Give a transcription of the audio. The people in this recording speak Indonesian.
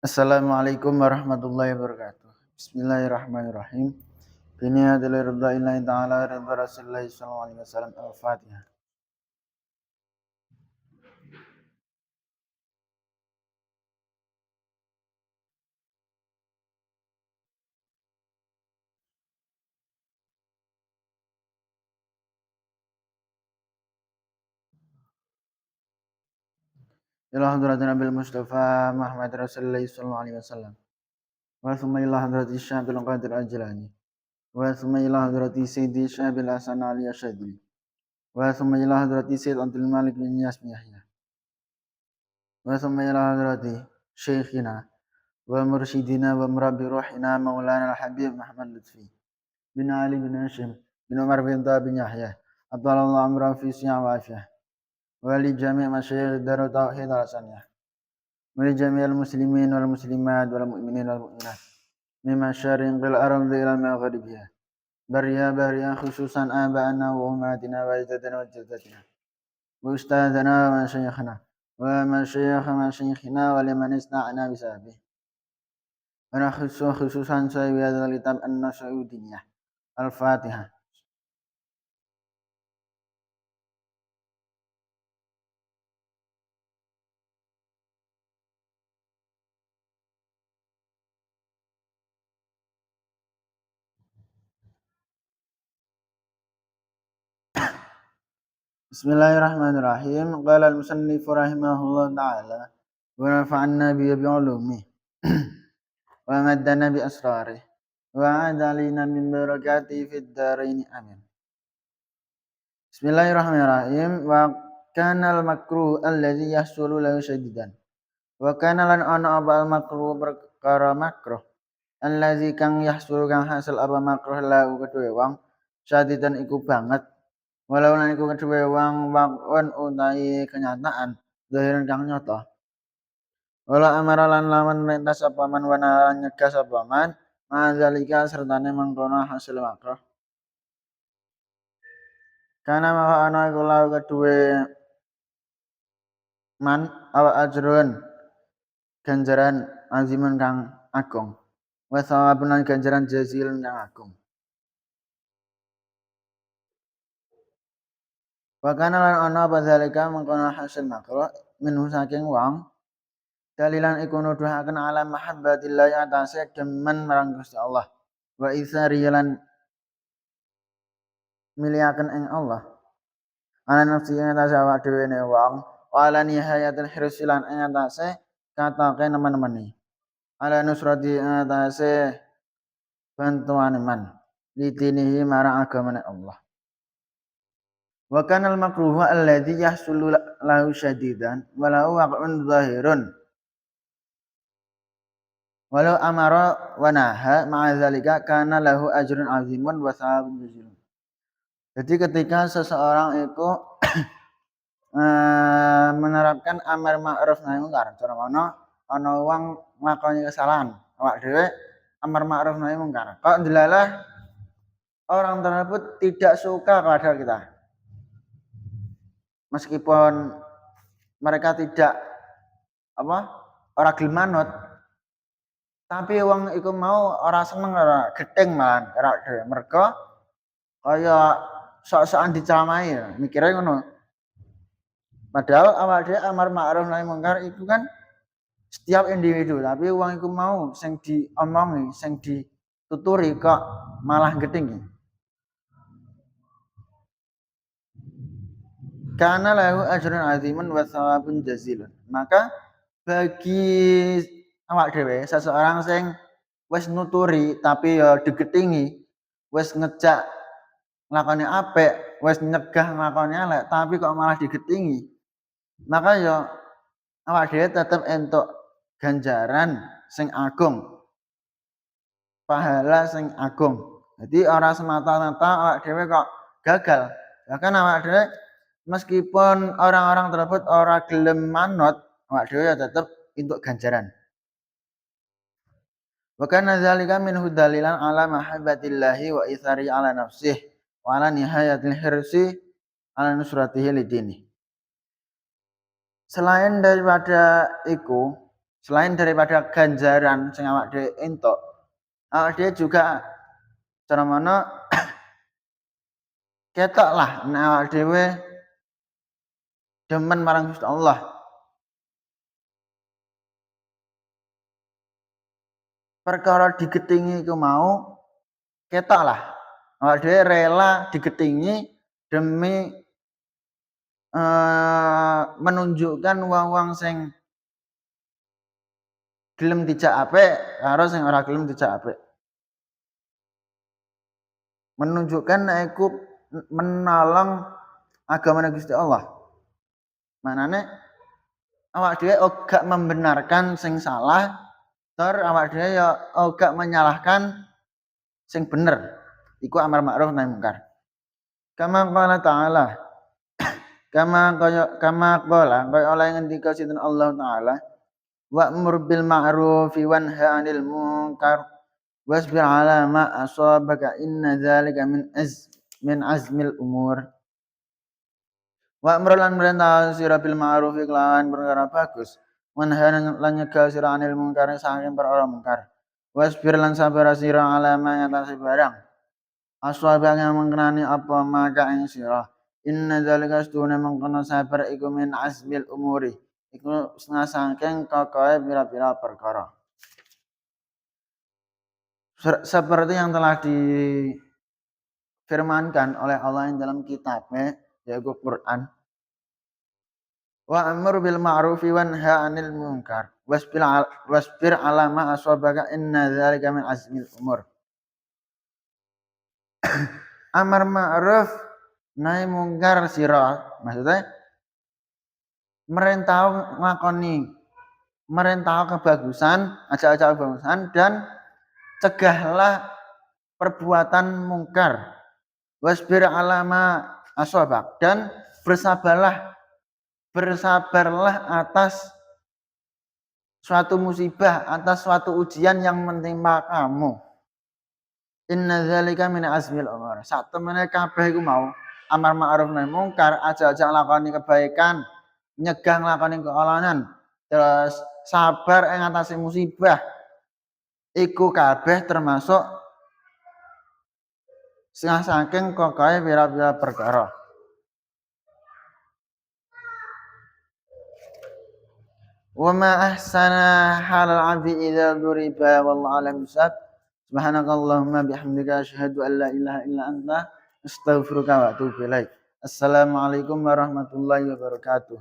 Assalamualaikum warahmatullahi wabarakatuh. Bismillahirrahmanirrahim. Biniyadil ridha illahi ta'ala ridha Rasulillahi sallallahu alaihi wasallam. Al-Fatihah. Ila hadratin Nabil Mustafa Muhammad Rasulillahi sallallahu alaihi wasallam. Wa thumma ila hadrati Syabil Qadir Al-Jilani. Wa thumma ila hadrati Sayyidi Syabil Hasan Ali Asyadili. Wa thumma ila hadrati Sayyid Abdul Malik bin Yasmi Yahya. Wa thumma ila hadrati Syekhina wa mursyidina wa murabbi ruhina Maulana Al-Habib Muhammad Lutfi bin Ali bin Hashim bin Umar bin bin Yahya. Abdallah amra fi siyam wa afiyah. ولجميع مشايخ دار التوحيد الحسنية ولجميع المسلمين والمسلمات والمؤمنين والمؤمنات من مشارق الأرض إلى مغربها بريا بريا خصوصا آباءنا وأمهاتنا وأجدادنا وجداتنا وأستاذنا ومشايخنا ومشايخ مشايخنا ولمن استعنا بسببه ونخص خصوصا صاحب هذا الكتاب النصرانية الفاتحة. Bismillahirrahmanirrahim. Qala al-musannif rahimahullah ta'ala wa nafa'anna bi بعلومه ومدنا بأسراره وعاد علينا من بركاته في الدارين آمين. Bismillahirrahmanirrahim. Wa kana al-makruh alladzi yahsulu lahu syadidan. Wa kana lan ana apa al-makruh perkara makruh alladzi kang yahsulu kang hasil apa makruh lahu kedue wong syadidan iku banget. Walau lan iku kedue wong wakon utai kenyataan zahiran kang nyata. Wala amara lan lawan perintah sapa man wana nyegah sapa man ma'zalika sertane mengkono hasil makruh. Kana maka ana iku lau kedue man awa ajrun ganjaran azimun kang agung. Wa sawabun lan ganjaran jazilun kang agung. Wa kana lan ana apa zalika mengkono hasil makruh minhu saking wong dalilan iku nuduhaken ala mahabbatillah atase demen marang Gusti Allah wa isarilan miliaken ing Allah ana nafsi ing atase awak dhewe ne wong wala nihayatul hirsilan ing atase katake nemen-nemeni ala nusrati ing atase bantuan man lidinihi marang agamane Allah wa kana al makruhu alladzi yahsulu lahu syadidan walau waq'un zahirun walau amara wa naha ma'a zalika kana lahu ajrun azimun wa thawabun jazil. Jadi ketika seseorang itu menerapkan amar ma'ruf nahi munkar, cara ana wong nglakoni kesalahan, awak dhewe amar ma'ruf nahi munkar. Kok ndelalah orang tersebut tidak suka kepada kita. Meskipun mereka tidak ora gelem manut, tapi wong iku mau ora seneng ora gething malah ora dhewe. Mergo kaya sok-sokan dicamai ya, mikire ngono. Padahal awak dhewe amar ma'ruf nahi munkar itu kan setiap individu, tapi wong iku mau sing diomongi, sing dituturi kok malah gething. Kana lahu ajrun azimun wa thawabun jazilun. Maka bagi awak dhewe seseorang sing wis nuturi tapi ya digetingi, wis ngejak nglakoni apik, wis nyegah nglakoni elek, tapi kok malah digetingi. Maka ya awak dhewe tetep entuk ganjaran sing agung. Pahala sing agung. Jadi ora semata-mata awak dhewe kok gagal. Bahkan awak dhewe meskipun orang-orang tersebut ora gelem manut, awak dhewe ya tetep entuk ganjaran. Wa kana dzalika minhu dalilan ala mahabbatillahi wa itsari ala nafsih wa ala nihayatil hirsi ala nusratihi lidini. Selain daripada itu, Selain daripada ganjaran sing awak dhewe entuk, awak dhewe juga cara mana ketok lah nek awak dhewe demen marang Gusti Allah. Perkara digetingi iku mau ketok lah. Awak dhewe rela digetingi demi menunjukkan wong-wong sing gelem dijak apik karo sing ora gelem dijak apik. Menunjukkan nek iku menolong agama Gusti Allah. Manane awak dhewe gak membenarkan sing salah, tur awak dhewe ya gak menyalahkan sing bener. Iku amar ma'ruf nahi mungkar. Kama qala ta'ala. Kama qala kaya oleh ngendika sinten Allah Ta'ala, wa'mur bil ma'rufi wanha 'anil munkar wasbir 'ala ma asabaka inna dzalika min azmil umur. Wa'mur lan perintah sira bil ma'rufi kelawan perkara bagus, wanha lan nyegah sira 'anil munkar saking perkara mungkar. Wasbir lan sabar sira 'ala ma ngatasi barang asabaka yang mengkenani apa maka ing sira. Inna dzalika astune mengkono sabar iku min azmil umuri. Iku setengah saking kokohe pira-pira perkara. Seperti yang telah difirmankan oleh Allah yang dalam kitabnya, yaitu Quran. Wa'mur bil ma'rufi wanha 'anil munkar wasbir 'ala ma asabaka inna dzalika min azmil umur. Amar ma'ruf nahi mungkar sira, maksudnya merintah kebagusan, ajak-ajak kebagusan dan cegahlah perbuatan mungkar. Wasbir 'ala ma asabak dan bersabarlah atas suatu musibah, atas suatu ujian yang menimpa kamu. Inna dzalika min azmil umur. Sak temene kabeh iku mau amar ma'ruf nahi mungkar, ajak-ajak lakoni kebaikan, nyegah nglakoni kealanan, terus sabar ing atase musibah. Iku kabeh termasuk setengah saking kokohe pira-pira perkara. Wa ma ahsana halal 'abdi idza duriba wallahu a'lam bissawab. Subhanakallahumma bihamdika asyhadu an la ilaha illa anta astaghfiruka wa atubu ilaik. Assalamualaikum warahmatullahi wabarakatuh.